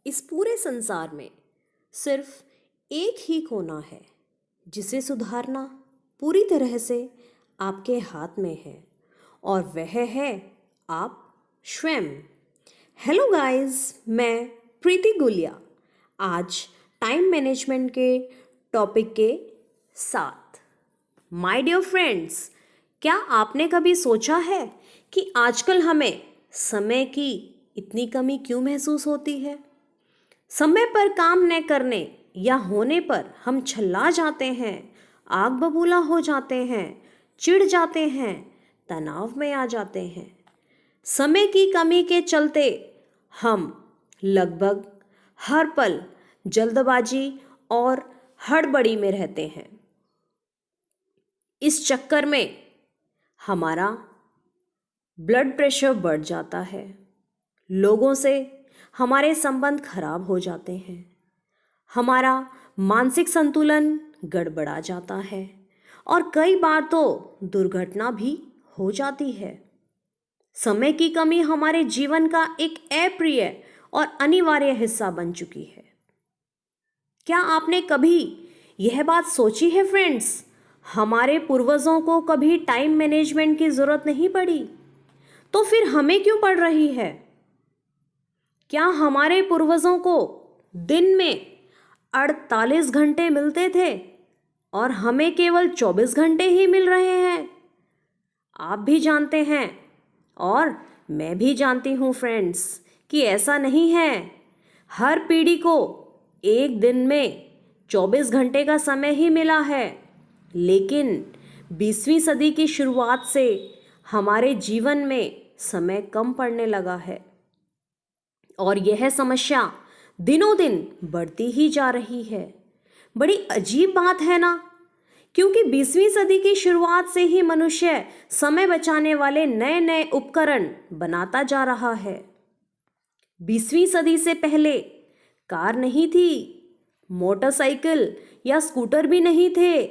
इस पूरे संसार में सिर्फ एक ही कोना है जिसे सुधारना पूरी तरह से आपके हाथ में है और वह है आप स्वयं। हेलो गाइस, मैं प्रीति गुलिया आज टाइम मैनेजमेंट के टॉपिक के साथ। माय डियर फ्रेंड्स, क्या आपने कभी सोचा है कि आजकल हमें समय की इतनी कमी क्यों महसूस होती है? समय पर काम न करने या होने पर हम छल्ला जाते हैं, आग बबूला हो जाते हैं, चिढ़ जाते हैं, तनाव में आ जाते हैं। समय की कमी के चलते हम लगभग हर पल जल्दबाजी और हड़बड़ी में रहते हैं। इस चक्कर में हमारा ब्लड प्रेशर बढ़ जाता है, लोगों से हमारे संबंध खराब हो जाते हैं, हमारा मानसिक संतुलन गड़बड़ा जाता है और कई बार तो दुर्घटना भी हो जाती है। समय की कमी हमारे जीवन का एक अप्रिय और अनिवार्य हिस्सा बन चुकी है। क्या आपने कभी यह बात सोची है फ्रेंड्स, हमारे पूर्वजों को कभी टाइम मैनेजमेंट की जरूरत नहीं पड़ी, तो फिर हमें क्यों पड़ रही है? क्या हमारे पूर्वजों को दिन में 48 घंटे मिलते थे और हमें केवल 24 घंटे ही मिल रहे हैं? आप भी जानते हैं और मैं भी जानती हूँ फ्रेंड्स कि ऐसा नहीं है। हर पीढ़ी को एक दिन में 24 घंटे का समय ही मिला है, लेकिन 20वीं सदी की शुरुआत से हमारे जीवन में समय कम पड़ने लगा है और यह समस्या दिनों दिन बढ़ती ही जा रही है। बड़ी अजीब बात है ना, क्योंकि 20वीं सदी की शुरुआत से ही मनुष्य समय बचाने वाले नए नए उपकरण बनाता जा रहा है। 20वीं सदी से पहले कार नहीं थी, मोटरसाइकिल या स्कूटर भी नहीं थे,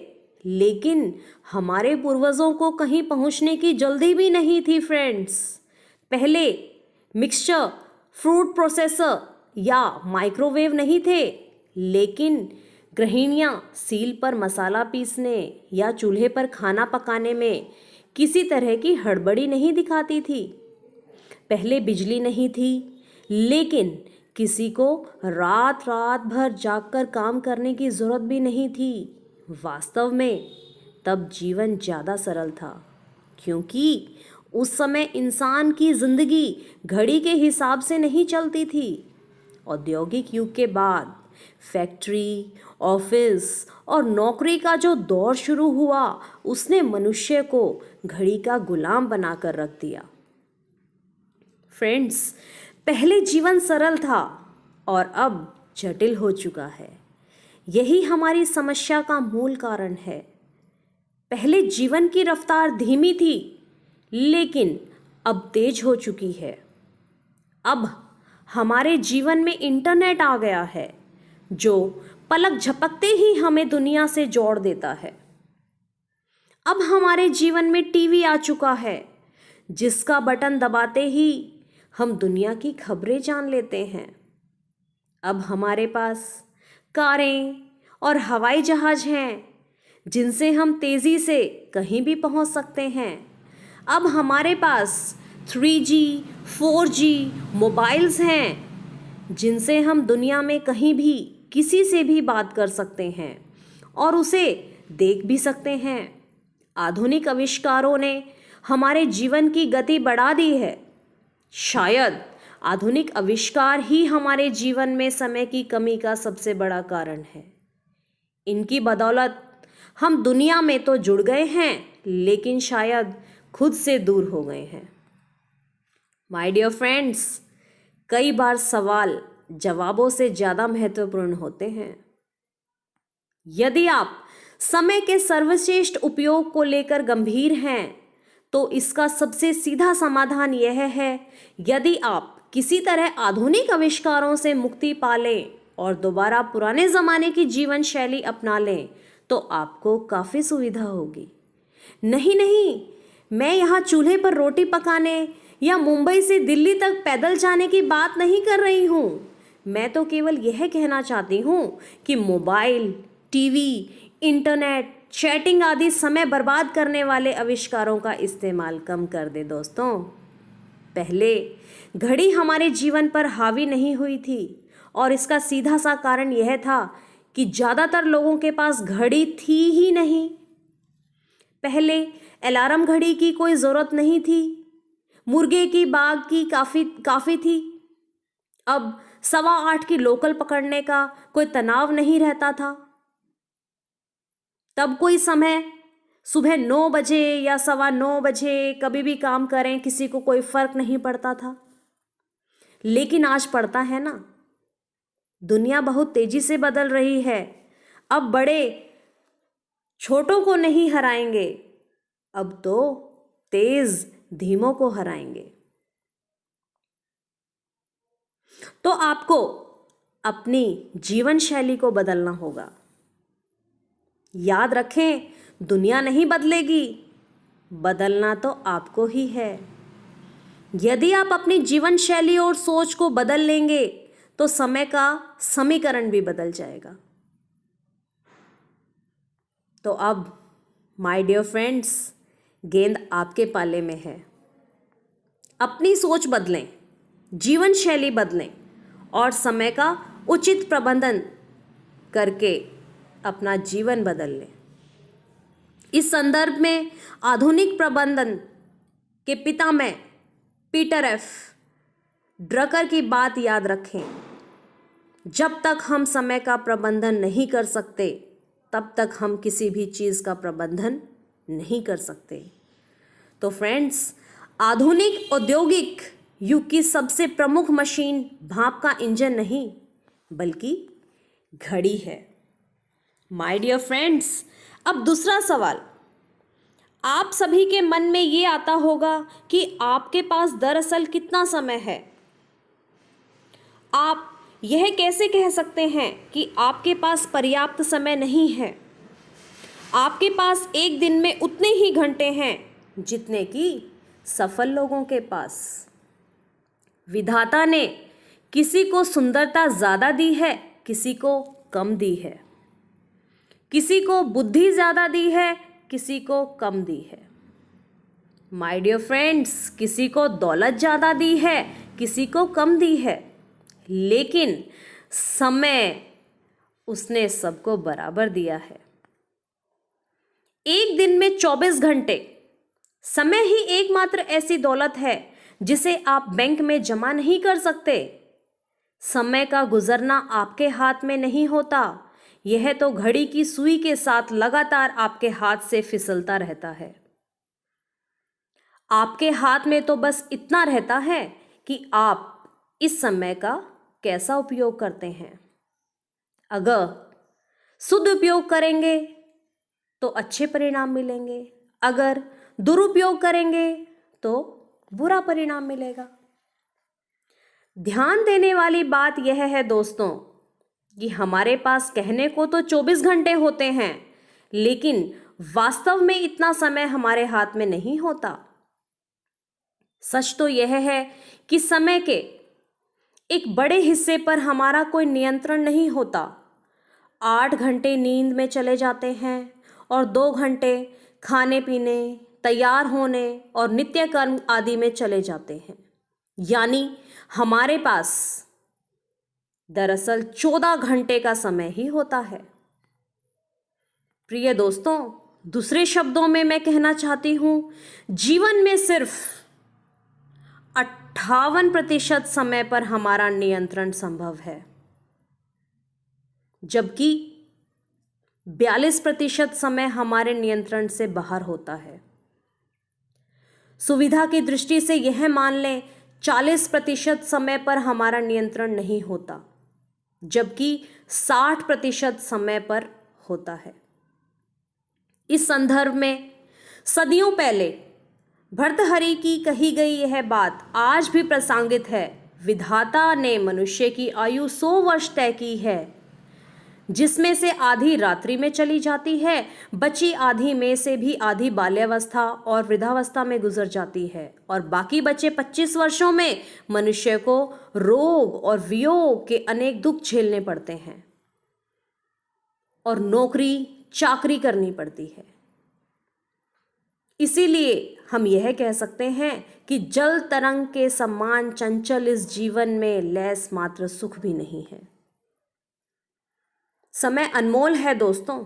लेकिन हमारे पूर्वजों को कहीं पहुंचने की जल्दी भी नहीं थी फ्रेंड्स। पहले मिक्सचर, फ्रूट प्रोसेसर या माइक्रोवेव नहीं थे, लेकिन गृहिणियां सील पर मसाला पीसने या चूल्हे पर खाना पकाने में किसी तरह की हड़बड़ी नहीं दिखाती थी। पहले बिजली नहीं थी, लेकिन किसी को रात रात भर जागकर काम करने की जरूरत भी नहीं थी। वास्तव में तब जीवन ज़्यादा सरल था, क्योंकि उस समय इंसान की जिंदगी घड़ी के हिसाब से नहीं चलती थी। औद्योगिक युग के बाद फैक्ट्री, ऑफिस और नौकरी का जो दौर शुरू हुआ, उसने मनुष्य को घड़ी का गुलाम बनाकर रख दिया। फ्रेंड्स, पहले जीवन सरल था और अब जटिल हो चुका है। यही हमारी समस्या का मूल कारण है। पहले जीवन की रफ्तार धीमी थी, लेकिन अब तेज हो चुकी है। अब हमारे जीवन में इंटरनेट आ गया है, जो पलक झपकते ही हमें दुनिया से जोड़ देता है। अब हमारे जीवन में टीवी आ चुका है, जिसका बटन दबाते ही हम दुनिया की खबरें जान लेते हैं। अब हमारे पास कारें और हवाई जहाज हैं, जिनसे हम तेज़ी से कहीं भी पहुंच सकते हैं। अब हमारे पास 3G, 4G मोबाइल्स हैं, जिनसे हम दुनिया में कहीं भी किसी से भी बात कर सकते हैं और उसे देख भी सकते हैं। आधुनिक आविष्कारों ने हमारे जीवन की गति बढ़ा दी है। शायद आधुनिक आविष्कार ही हमारे जीवन में समय की कमी का सबसे बड़ा कारण है। इनकी बदौलत हम दुनिया में तो जुड़ गए हैं, लेकिन शायद खुद से दूर हो गए हैं। माय डियर फ्रेंड्स, कई बार सवाल जवाबों से ज़्यादा महत्वपूर्ण होते हैं। यदि आप समय के सर्वश्रेष्ठ उपयोग को लेकर गंभीर हैं, तो इसका सबसे सीधा समाधान यह है, यदि आप किसी तरह आधुनिक आविष्कारों से मुक्ति पा लें और दोबारा पुराने ज़माने की जीवन शैली अपना लें, तो आपको काफ़ी सुविधा होगी। नहीं, मैं यहाँ चूल्हे पर रोटी पकाने या मुंबई से दिल्ली तक पैदल जाने की बात नहीं कर रही हूँ। मैं तो केवल यह कहना चाहती हूँ कि मोबाइल, टीवी, इंटरनेट, चैटिंग आदि समय बर्बाद करने वाले आविष्कारों का इस्तेमाल कम कर दे दोस्तों। पहले घड़ी हमारे जीवन पर हावी नहीं हुई थी और इसका सीधा सा कारण यह था कि ज़्यादातर लोगों के पास घड़ी थी ही नहीं। पहले अलार्म घड़ी की कोई ज़रूरत नहीं थी, मुर्गे की बाग की काफ़ी थी। अब 8:15 की लोकल पकड़ने का कोई तनाव नहीं रहता था। तब कोई समय सुबह 9 बजे या 9:15 बजे कभी भी काम करें, किसी को कोई फर्क नहीं पड़ता था। लेकिन आज पड़ता है ना। दुनिया बहुत तेजी से बदल रही है। अब बड़े छोटों को नहीं हराएंगे, अब तो तेज धीमों को हराएंगे। तो आपको अपनी जीवन शैली को बदलना होगा। याद रखें, दुनिया नहीं बदलेगी, बदलना तो आपको ही है। यदि आप अपनी जीवन शैली और सोच को बदल लेंगे तो समय का समीकरण भी बदल जाएगा। तो अब माय डियर फ्रेंड्स, गेंद आपके पाले में है। अपनी सोच बदलें, जीवन शैली बदलें और समय का उचित प्रबंधन करके अपना जीवन बदल लें। इस संदर्भ में आधुनिक प्रबंधन के पितामह पीटर एफ ड्रकर की बात याद रखें। जब तक हम समय का प्रबंधन नहीं कर सकते, तब तक हम किसी भी चीज़ का प्रबंधन नहीं कर सकते। तो फ्रेंड्स, आधुनिक औद्योगिक युग की सबसे प्रमुख मशीन भाप का इंजन नहीं बल्कि घड़ी है। माय डियर फ्रेंड्स, अब दूसरा सवाल आप सभी के मन में ये आता होगा कि आपके पास दरअसल कितना समय है। आप यह कैसे कह सकते हैं कि आपके पास पर्याप्त समय नहीं है। आपके पास एक दिन में उतने ही घंटे हैं जितने कि सफल लोगों के पास। विधाता ने किसी को सुंदरता ज़्यादा दी है, किसी को कम दी है। किसी को बुद्धि ज़्यादा दी है, किसी को कम दी है। माय डियर फ्रेंड्स, किसी को दौलत ज़्यादा दी है, किसी को कम दी है, लेकिन समय उसने सबको बराबर दिया है। एक दिन में 24 घंटे समय ही एकमात्र ऐसी दौलत है जिसे आप बैंक में जमा नहीं कर सकते। समय का गुजरना आपके हाथ में नहीं होता, यह तो घड़ी की सुई के साथ लगातार आपके हाथ से फिसलता रहता है। आपके हाथ में तो बस इतना रहता है कि आप इस समय का कैसा उपयोग करते हैं। अगर शुद्ध उपयोग करेंगे तो अच्छे परिणाम मिलेंगे, अगर दुरुपयोग करेंगे तो बुरा परिणाम मिलेगा। ध्यान देने वाली बात यह है दोस्तों कि हमारे पास कहने को तो 24 घंटे होते हैं, लेकिन वास्तव में इतना समय हमारे हाथ में नहीं होता। सच तो यह है कि समय के एक बड़े हिस्से पर हमारा कोई नियंत्रण नहीं होता। 8 घंटे नींद में चले जाते हैं और 2 घंटे खाने पीने, तैयार होने और नित्य कर्म आदि में चले जाते हैं। यानी हमारे पास दरअसल 14 घंटे का समय ही होता है। प्रिय दोस्तों, दूसरे शब्दों में मैं कहना चाहती हूं, जीवन में सिर्फ 58% समय पर हमारा नियंत्रण संभव है, जबकि 42% समय हमारे नियंत्रण से बाहर होता है। सुविधा की दृष्टि से यह मान लें 40% समय पर हमारा नियंत्रण नहीं होता, जबकि 60% समय पर होता है। इस संदर्भ में सदियों पहले भर्तृहरि की कही गई यह बात आज भी प्रासंगिक है। विधाता ने मनुष्य की आयु 100 वर्ष तय की है, जिसमें से आधी रात्रि में चली जाती है, बची आधी में से भी आधी बाल्यावस्था और वृद्धावस्था में गुजर जाती है, और बाकी बचे 25 वर्षों में मनुष्य को रोग और वियोग के अनेक दुख झेलने पड़ते हैं और नौकरी चाकरी करनी पड़ती है। इसीलिए हम यह कह सकते हैं कि जल तरंग के समान चंचल इस जीवन में लैस मात्र सुख भी नहीं है। समय अनमोल है दोस्तों,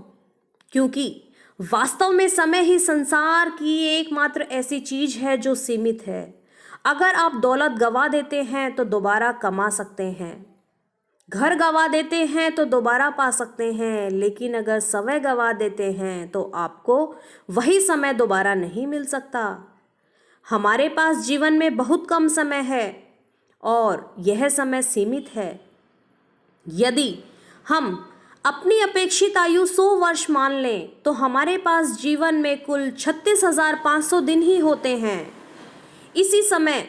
क्योंकि वास्तव में समय ही संसार की एकमात्र ऐसी चीज है जो सीमित है। अगर आप दौलत गवा देते हैं तो दोबारा कमा सकते हैं, घर गवा देते हैं तो दोबारा पा सकते हैं, लेकिन अगर समय गवा देते हैं तो आपको वही समय दोबारा नहीं मिल सकता। हमारे पास जीवन में बहुत कम समय है और यह समय सीमित है। यदि हम अपनी अपेक्षित आयु 100 वर्ष मान लें तो हमारे पास जीवन में कुल 36,500 दिन ही होते हैं। इसी समय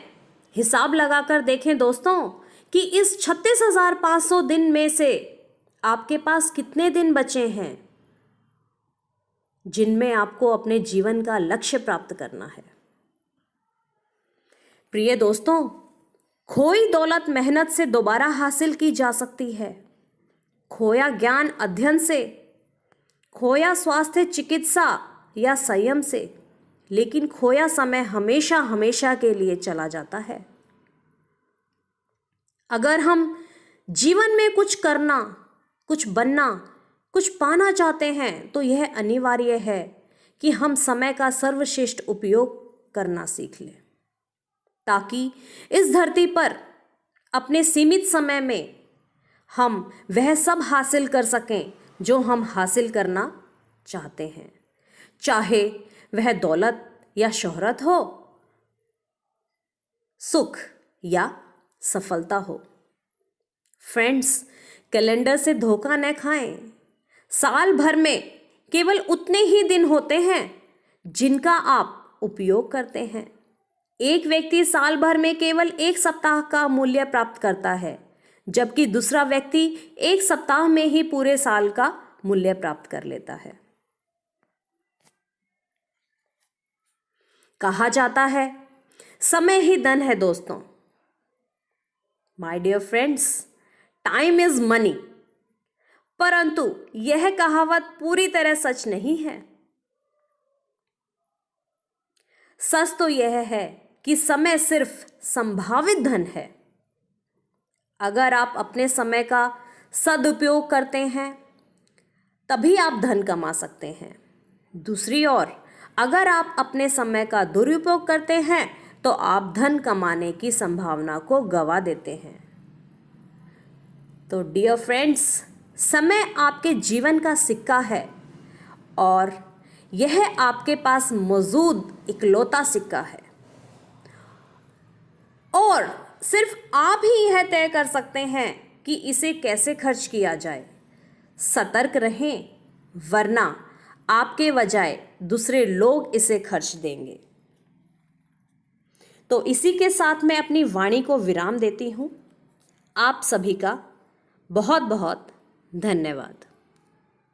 हिसाब लगाकर देखें दोस्तों कि इस 36,500 दिन में से आपके पास कितने दिन बचे हैं जिनमें आपको अपने जीवन का लक्ष्य प्राप्त करना है। प्रिय दोस्तों, खोई दौलत मेहनत से दोबारा हासिल की जा सकती है, खोया ज्ञान अध्ययन से, खोया स्वास्थ्य चिकित्सा या संयम से, लेकिन खोया समय हमेशा हमेशा के लिए चला जाता है। अगर हम जीवन में कुछ करना, कुछ बनना, कुछ पाना चाहते हैं तो यह अनिवार्य है कि हम समय का सर्वश्रेष्ठ उपयोग करना सीख लें, ताकि इस धरती पर अपने सीमित समय में हम वह सब हासिल कर सकें जो हम हासिल करना चाहते हैं, चाहे वह दौलत या शोहरत हो, सुख या सफलता हो। फ्रेंड्स, कैलेंडर से धोखा न खाएं। साल भर में केवल उतने ही दिन होते हैं जिनका आप उपयोग करते हैं। एक व्यक्ति साल भर में केवल 1 सप्ताह का मूल्य प्राप्त करता है, जबकि दूसरा व्यक्ति 1 सप्ताह में ही पूरे साल का मूल्य प्राप्त कर लेता है। कहा जाता है समय ही धन है दोस्तों। My dear friends, time is money, परंतु यह कहावत पूरी तरह सच नहीं है। सच तो यह है कि समय सिर्फ संभावित धन है। अगर आप अपने समय का सदुपयोग करते हैं तभी आप धन कमा सकते हैं। दूसरी ओर अगर आप अपने समय का दुरुपयोग करते हैं तो आप धन कमाने की संभावना को गवा देते हैं। तो डियर फ्रेंड्स, समय आपके जीवन का सिक्का है और यह आपके पास मौजूद इकलौता सिक्का है, और सिर्फ आप ही यह तय कर सकते हैं कि इसे कैसे खर्च किया जाए। सतर्क रहें, वरना आपके बजाय दूसरे लोग इसे खर्च देंगे। तो इसी के साथ मैं अपनी वाणी को विराम देती हूँ। आप सभी का बहुत बहुत धन्यवाद।